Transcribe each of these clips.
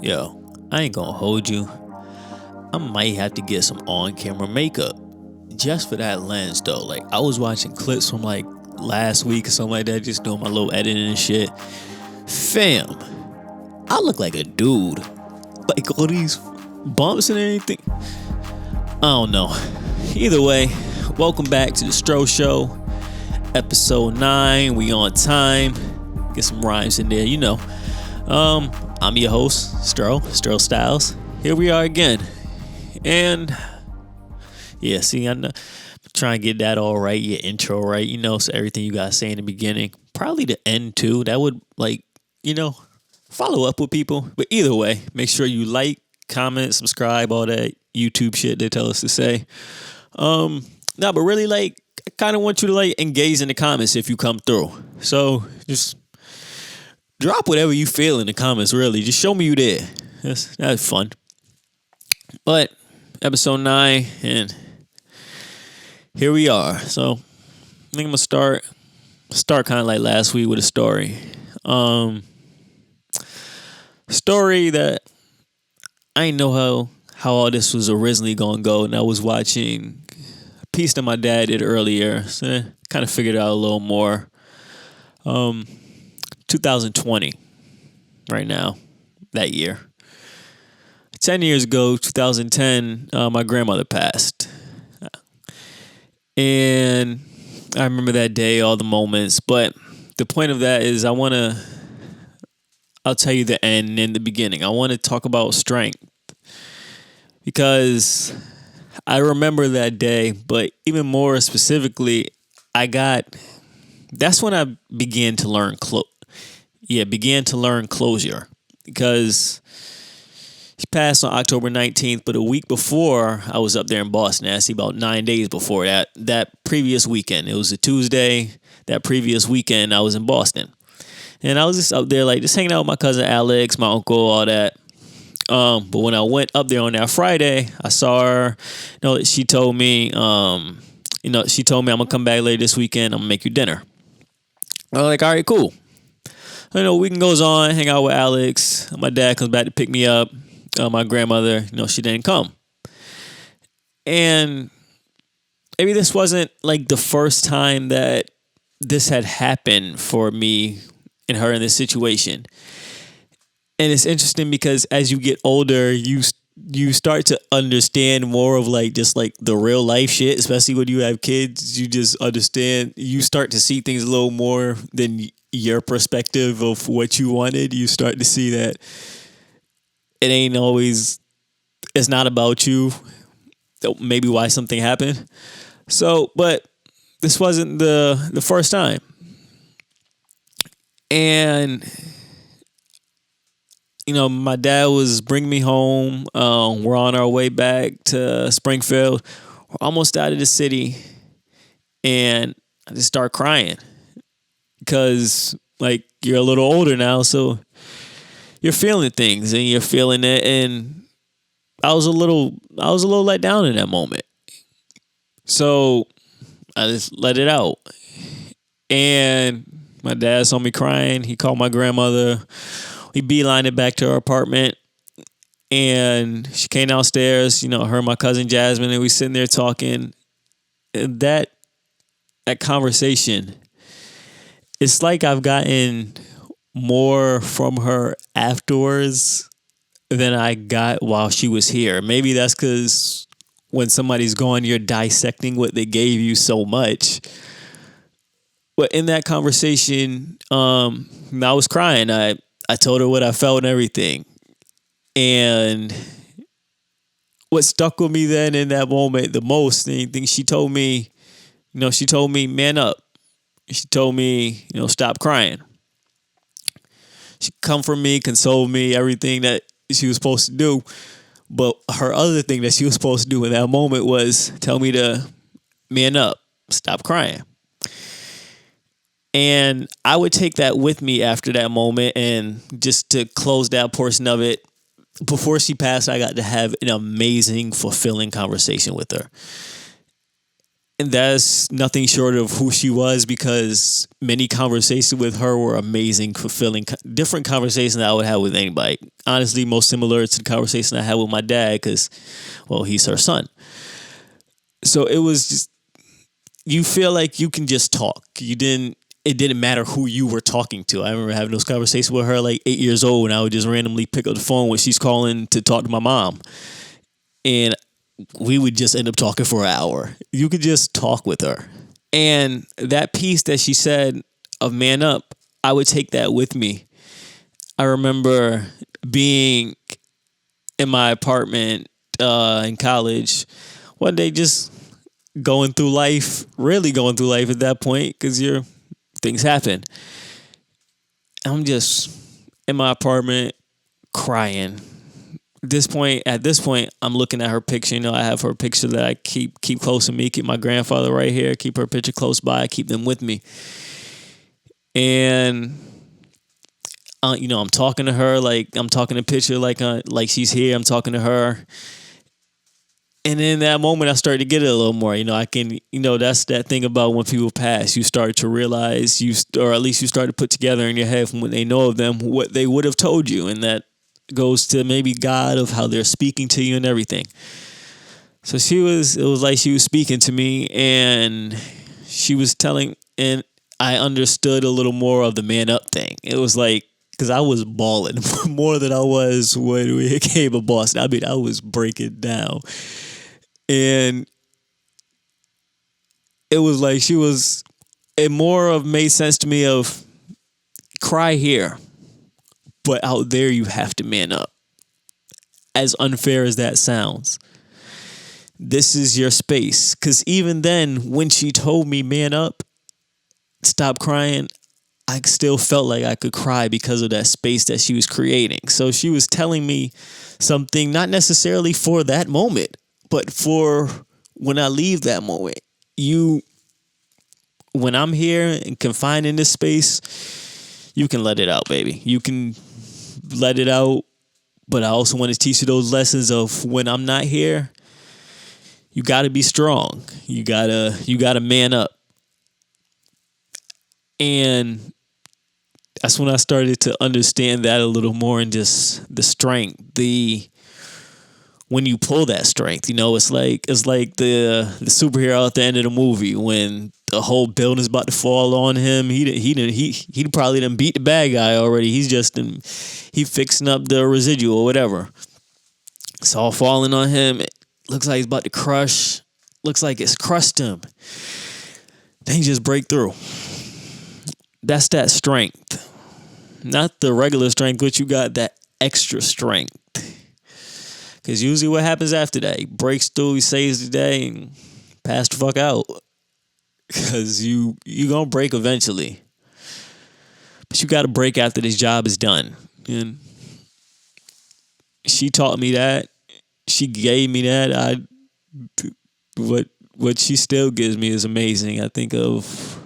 Yo, I ain't gonna hold you. I might have to get some on-camera makeup just for that lens though. Like I was watching clips from like last week or something like that, just doing my little editing and shit. Fam, I look like a dude. Like all these bumps and anything. I don't know. Either way, welcome back to the Stro Show, episode 9. We on time. Get some rhymes in there, you know. I'm your host, Stro Styles. Here we are again. And yeah, see, I'm trying to get that all right, your intro right, you know, so everything you gotta say in the beginning. Probably the end too. That would follow up with people. But either way, make sure you like, comment, subscribe, all that YouTube shit they tell us to say. But really I kinda want you to engage in the comments if you come through. So just drop whatever you feel in the comments, really. Just show me you there. That's fun. But episode 9, and here we are. So I think I'm gonna start kind of like last week with a story. Story that I didn't know how all this was originally gonna go, and I was watching a piece that my dad did earlier, so I kind of figured out a little more. 2020, right now, that year. 10 years ago, 2010, my grandmother passed. And I remember that day, all the moments. But the point of that is I'll tell you the end and the beginning. I want to talk about strength. Because I remember that day, but even more specifically, that's when I began to learn closure, because she passed on October 19th, but a week before I was up there in Boston. Actually, about 9 days before that previous weekend. It was a Tuesday. That previous weekend I was in Boston, and I was just up there just hanging out with my cousin Alex, my uncle, all that. But when I went up there on that Friday, I saw her. She told me, I'm gonna come back later this weekend. I'm gonna make you dinner. I was like, all right, cool. Weekend goes on, hang out with Alex. My dad comes back to pick me up. My grandmother, she didn't come. And maybe this wasn't the first time that this had happened for me and her in this situation. And it's interesting because as you get older, you start to understand more of just the real life shit, especially when you have kids. You just understand, you start to see things a little more than your perspective of what you wanted. You start to see that it's not about you, maybe why something happened. So, but this wasn't the first time. And my dad was bringing me home. We're on our way back to Springfield. We're almost out of the city. And I just start crying. Because, you're a little older now, so you're feeling things and you're feeling it. And I was a little let down in that moment. So I just let it out. And my dad saw me crying. He called my grandmother. We beelined it back to her apartment, and she came downstairs, her and my cousin Jasmine, and we sitting there talking. And that conversation, it's like I've gotten more from her afterwards than I got while she was here. Maybe that's because when somebody's gone, you're dissecting what they gave you so much. But in that conversation, I was crying. I told her what I felt and everything. And what stuck with me then in that moment the most, anything she told me, man up. She told me, stop crying. She comforted me, consoled me, everything that she was supposed to do. But her other thing that she was supposed to do in that moment was tell me to man up, stop crying. And I would take that with me after that moment, and just to close that portion of it, before she passed, I got to have an amazing, fulfilling conversation with her. And that's nothing short of who she was, because many conversations with her were amazing, fulfilling, different conversations that I would have with anybody. Honestly, most similar to the conversation I had with my dad, because, well, he's her son. So it was just, you feel like you can just talk. It didn't matter who you were talking to. I remember having those conversations with her like 8 years old, and I would just randomly pick up the phone when she's calling to talk to my mom. And we would just end up talking for an hour. You could just talk with her. And that piece that she said of man up, I would take that with me. I remember being in my apartment in college one day, just going through life, really going through life at that point, because things happen. I'm just in my apartment crying. At this point, I'm looking at her picture. You know, I have her picture that I keep close to me. Keep my grandfather right here. Keep her picture close by. Keep them with me. And I'm talking to her like I'm talking to picture like she's here. I'm talking to her. And in that moment, I started to get it a little more. I can. That's that thing about when people pass. You start to realize or at least you start to put together in your head from when they know of them what they would have told you, and that goes to maybe God of how they're speaking to you and everything. So it was like she was speaking to me, and she was telling, and I understood a little more of the man up thing. It was like, because I was balling more than I was when we came to Boston. I mean, I was breaking down. And it was like it more of made sense to me of cry here, but out there you have to man up. As unfair as that sounds, this is your space. Because even then, when she told me man up, stop crying, I still felt like I could cry because of that space that she was creating. So she was telling me something, not necessarily for that moment, but for when I leave that moment. When I'm here and confined in this space, you can let it out, baby. You can let it out. But I also want to teach you those lessons of when I'm not here, you got to be strong. You gotta man up. And that's when I started to understand that a little more, and just the strength, when you pull that strength, it's like the superhero at the end of the movie when the whole building's about to fall on him. He probably done beat the bad guy already. He's just he fixing up the residual or whatever. It's all falling on him. It looks like he's about to crush. Looks like it's crushed him. Then he just break through. That's that strength. Not the regular strength, but you got that extra strength. Because usually what happens after that, he breaks through, he saves the day, and pass the fuck out. Because you going to break eventually. But you got to break after this job is done. And she taught me that. She gave me that. What she still gives me is amazing. I think of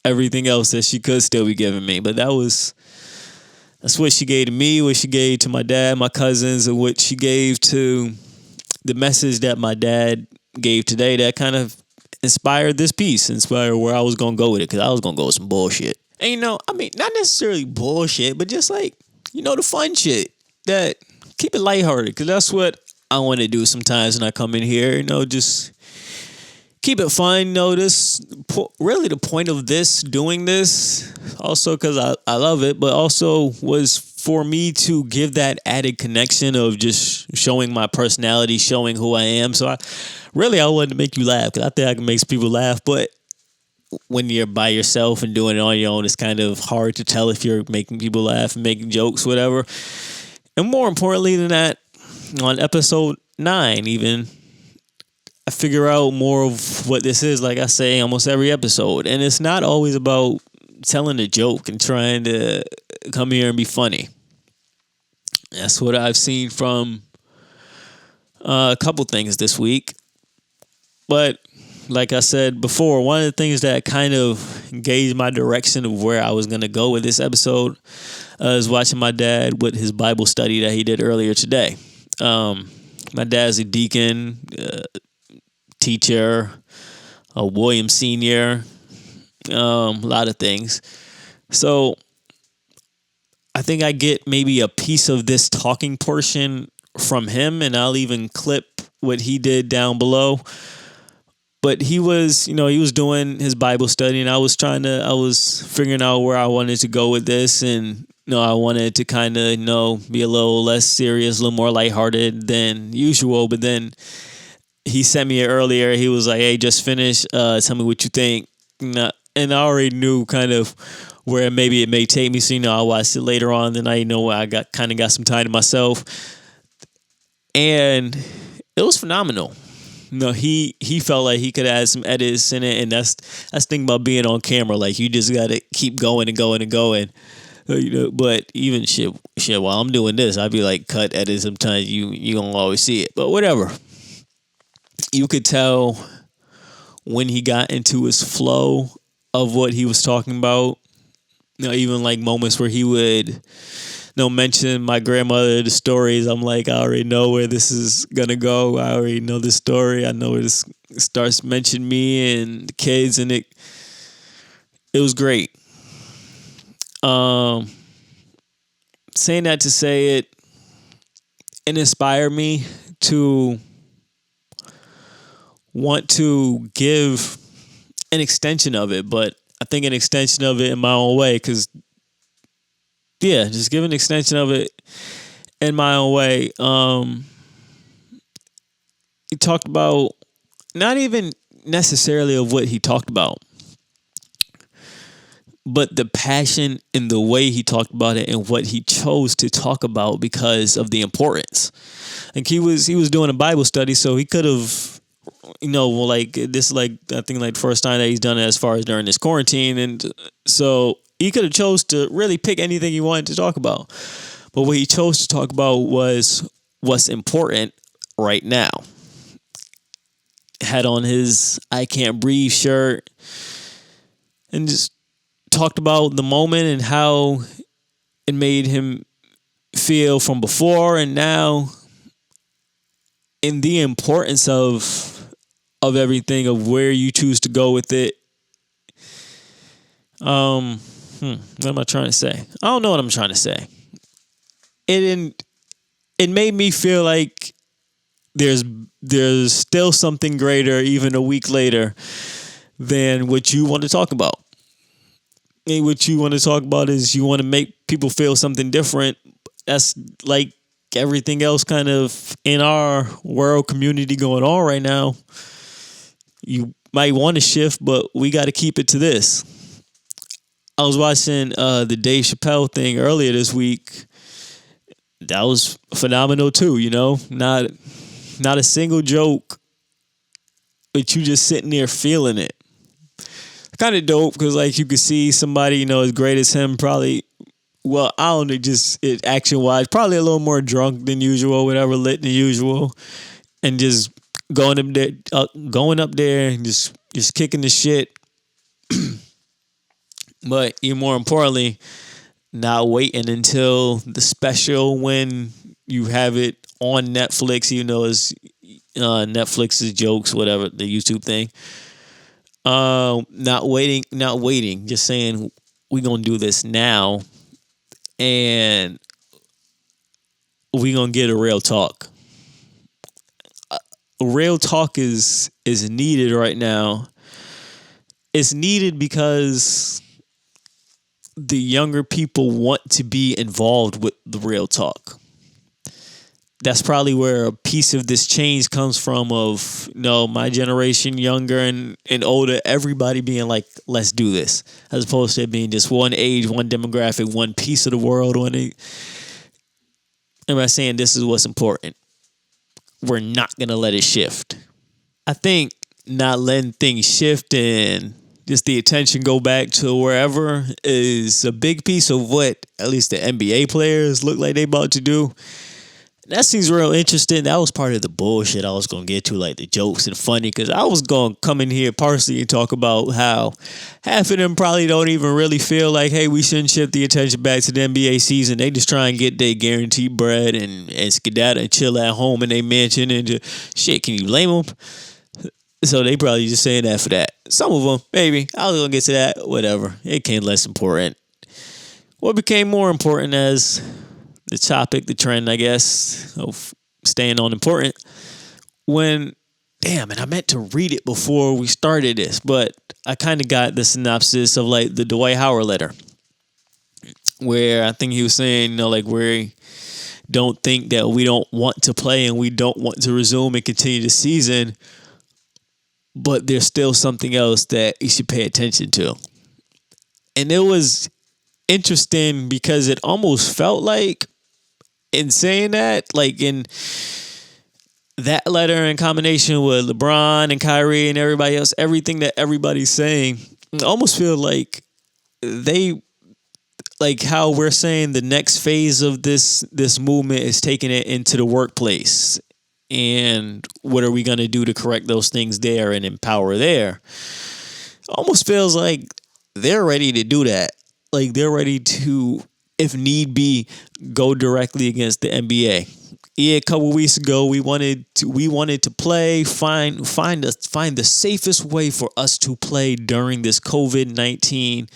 everything else that she could still be giving me. But that's what she gave to me, what she gave to my dad, my cousins, and what she gave to the message that my dad gave today that kind of inspired this piece, inspired where I was going to go with it, because I was going to go with some bullshit. And, not necessarily bullshit, but just like, the fun shit. That keep it lighthearted, because that's what I want to do sometimes when I come in here, just keep it fun. Really the point of doing this, also because I love it, but also was for me to give that added connection of just showing my personality, showing who I am. So I wanted to make you laugh, because I think I can make people laugh, but when you're by yourself and doing it on your own, it's kind of hard to tell if you're making people laugh and making jokes, whatever. And more importantly than that, on episode 9 even, I figure out more of what this is, like I say, almost every episode. And it's not always about telling a joke and trying to come here and be funny. That's what I've seen from a couple things this week. But like I said before, one of the things that kind of gauged my direction of where I was going to go with this episode is watching my dad with his Bible study that he did earlier today. My dad's a deacon, teacher, William Sr., a lot of things. So I think I get maybe a piece of this talking portion from him, and I'll even clip what he did down below. But he was doing his Bible study, and I was figuring out where I wanted to go with this, and I wanted to kind of, be a little less serious, a little more lighthearted than usual. But then he sent me it earlier. He was like, "Hey, just finish. Tell me what you think." And I already knew kind of where maybe it may take me. So I'll watch it later on. Then I know I got some time to myself, and it was phenomenal. He felt like he could add some edits in it, and that's the thing about being on camera. Like, you just gotta keep going and going and going. But even shit. While I'm doing this, I'd be like, cut edit. Sometimes you don't always see it, but whatever. You could tell when he got into his flow of what he was talking about. Even like moments where he would mention my grandmother, the stories. I'm like, I already know where this is gonna go. I already know this story. I know where this starts mentioning me and the kids, and it was great. Saying that to say it inspired me to want to give an extension of it, but I think an extension of it in my own way, because just give an extension of it in my own way. He talked about not even necessarily of what he talked about, but the passion in the way he talked about it and what he chose to talk about because of the importance. Like, he was doing a Bible study, so he could have, like, this is like, I think, like, the first time that he's done it as far as during this quarantine, and so he could have chose to really pick anything he wanted to talk about. But what he chose to talk about was what's important right now. Had on his "I Can't Breathe" shirt and just talked about the moment and how it made him feel from before and now, and the importance of everything, of where you choose to go with it. What am I trying to say? I don't know what I'm trying to say. It made me feel like there's still something greater, even a week later, than what you want to talk about. And what you want to talk about is you want to make people feel something different. That's like everything else kind of in our world community going on right now. You might want to shift, but we got to keep it to this. I was watching the Dave Chappelle thing earlier this week. That was phenomenal too, Not a single joke, but you just sitting there feeling it. Kind of dope, because like you could see somebody, as great as him, probably, well, I don't know, just it action-wise, probably a little more drunk than usual, whatever, lit than usual, and just going up there and just kicking the shit. But even more importantly, not waiting until the special when you have it on Netflix, it's Netflix's jokes, whatever, the YouTube thing. Not waiting, just saying, we're going to do this now, and we're going to get a real talk. Real talk is needed right now. It's needed because the younger people want to be involved with the real talk. That's probably where a piece of this change comes from, of, my generation, younger and older, everybody being like, let's do this, as opposed to it being just one age, one demographic, one piece of the world. Am I saying this is what's important? We're not going to let it shift. I think not letting things shift and just the attention go back to wherever is a big piece of what at least the NBA players look like they about to do. That seems real interesting. That was part of the bullshit I was going to get to, like the jokes and funny, because I was going to come in here partially and talk about how half of them probably don't even really feel like, hey, we shouldn't shift the attention back to the NBA season. They just try and get their guaranteed bread and skedaddle and chill at home in their mansion and just, shit, can you blame them? So they probably just saying that for that. Some of them, maybe. I was gonna get to that. Whatever. It came less important. What became more important as the topic, the trend, I guess, of staying on important. When, damn, and I meant to read it before we started this, but I kind of got the synopsis of like the Dwight Howard letter, where I think he was saying, like we don't think that we don't want to play and we don't want to resume and continue the season, but there's still something else that you should pay attention to. And it was interesting because it almost felt like, in saying that, like in that letter in combination with LeBron and Kyrie and everybody else, everything that everybody's saying, I almost feel like they, like how we're saying the next phase of this movement is taking it into the workplace. And what are we going to do to correct those things there and empower there? Almost feels like they're ready to do that. Like they're ready to, if need be, go directly against the NBA. Yeah, a couple weeks ago we wanted to play, find the safest way for us to play during this COVID-19.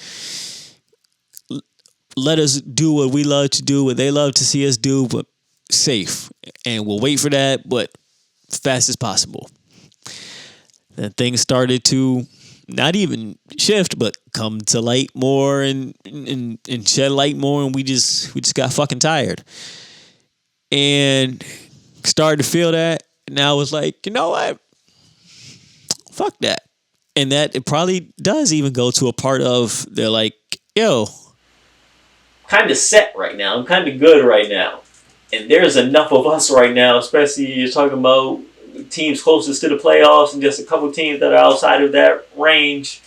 Let us do what we love to do, what they love to see us do, but safe. And we'll wait for that, but fast as possible. Then things started to not even shift, but come to light more and shed light more, and we just got fucking tired. And started to feel that. Now it's like, you know what? Fuck that. And that it probably does even go to a part of they're like, yo, kind of set right now. I'm kind of good right now. And there's enough of us right now, especially you're talking about teams closest to the playoffs and just a couple teams that are outside of that range.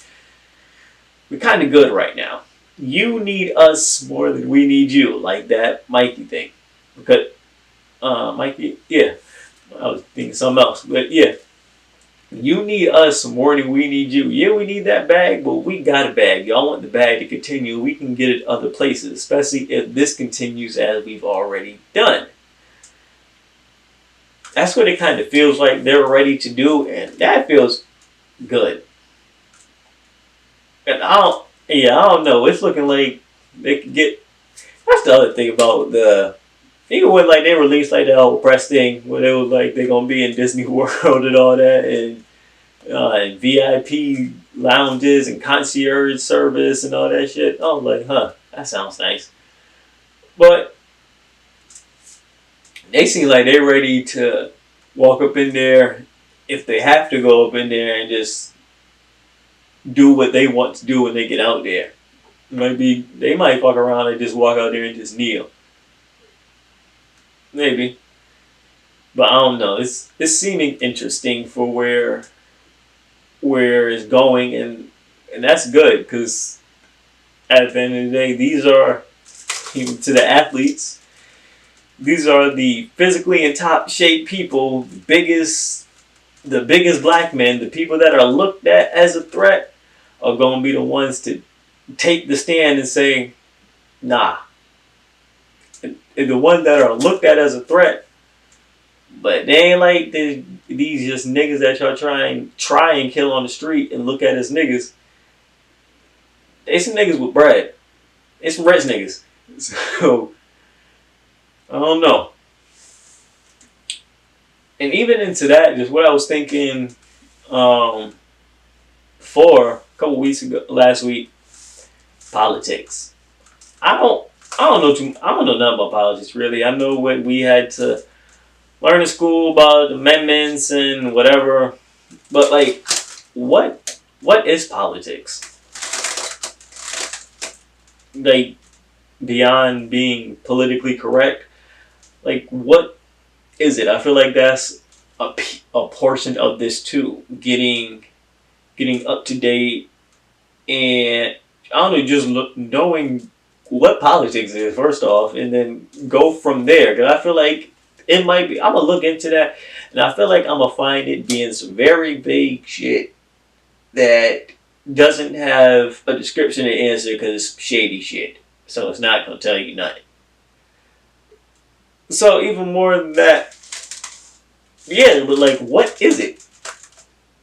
We're kind of good right now. You need us more than we need you, like that Mikey thing. Because, Mikey, yeah, I was thinking something else. But yeah, you need us more than we need you. Yeah, we need that bag, but we got a bag. Y'all want the bag to continue. We can get it other places, especially if this continues as we've already done. That's what it kind of feels like they're ready to do, and that feels good. And I don't know. It's looking like they could get. That's the other thing about the. Even when like they released like the whole press thing, where they was like they're gonna be in Disney World and all that, and VIP lounges and concierge service and all that shit. I was like, that sounds nice. But they seem like they're ready to walk up in there if they have to go up in there and just do what they want to do when they get out there. They might fuck around and just walk out there and just kneel. Maybe. But I don't know. It's seeming interesting for where it's going, and that's good because at the end of the day, these are, to the athletes, these are the physically in top shape people, the biggest black men, the people that are looked at as a threat are going to be the ones to take the stand and say, nah. And the ones that are looked at as a threat, but they ain't like these just niggas that y'all try and kill on the street and look at as niggas. They some niggas with bread. They some rich niggas. So, I don't know. And even into that, just what I was thinking for a couple weeks ago, last week, politics. I don't know nothing about politics really. I know what we had to learn in school about amendments and whatever. But like, what is politics? Like, beyond being politically correct, like what is it? I feel like that's a portion of this too. Getting up to date, and I don't know, just knowing what politics is first off, and then go from there. Because I feel like it might be. I'm gonna look into that, and I feel like I'm gonna find it being some very vague shit that doesn't have a description and answer because it's shady shit. So it's not gonna tell you nothing. So even more than that, yeah. But like, what is it?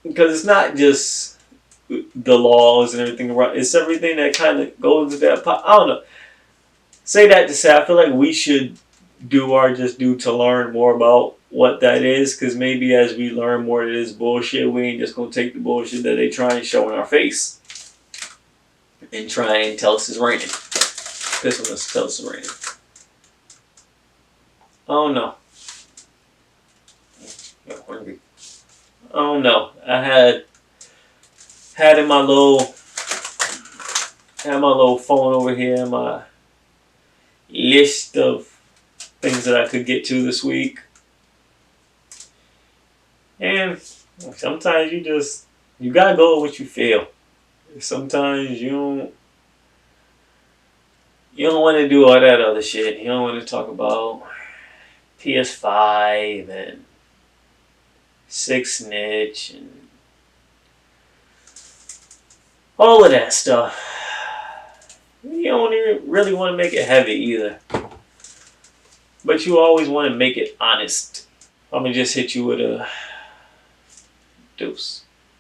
because it's not just the laws and everything. It's everything that kind of goes with that. I don't know. Say that to say, I feel like we should do our just do to learn more about what that is, because maybe as we learn more of this bullshit, we ain't just gonna take the bullshit that they try and show in our face and try and tell us it's raining. Piss on us, tell us it's raining. I don't know. I'm hungry. I don't know. I had in my little phone over here, my list of things that I could get to this week. And sometimes you gotta go with what you feel. Sometimes you don't want to do all that other shit. You don't want to talk about PS5 and 6 Snitch and all of that stuff. You don't even really want to make it heavy either. But you always want to make it honest. I'm going to just hit you with a deuce.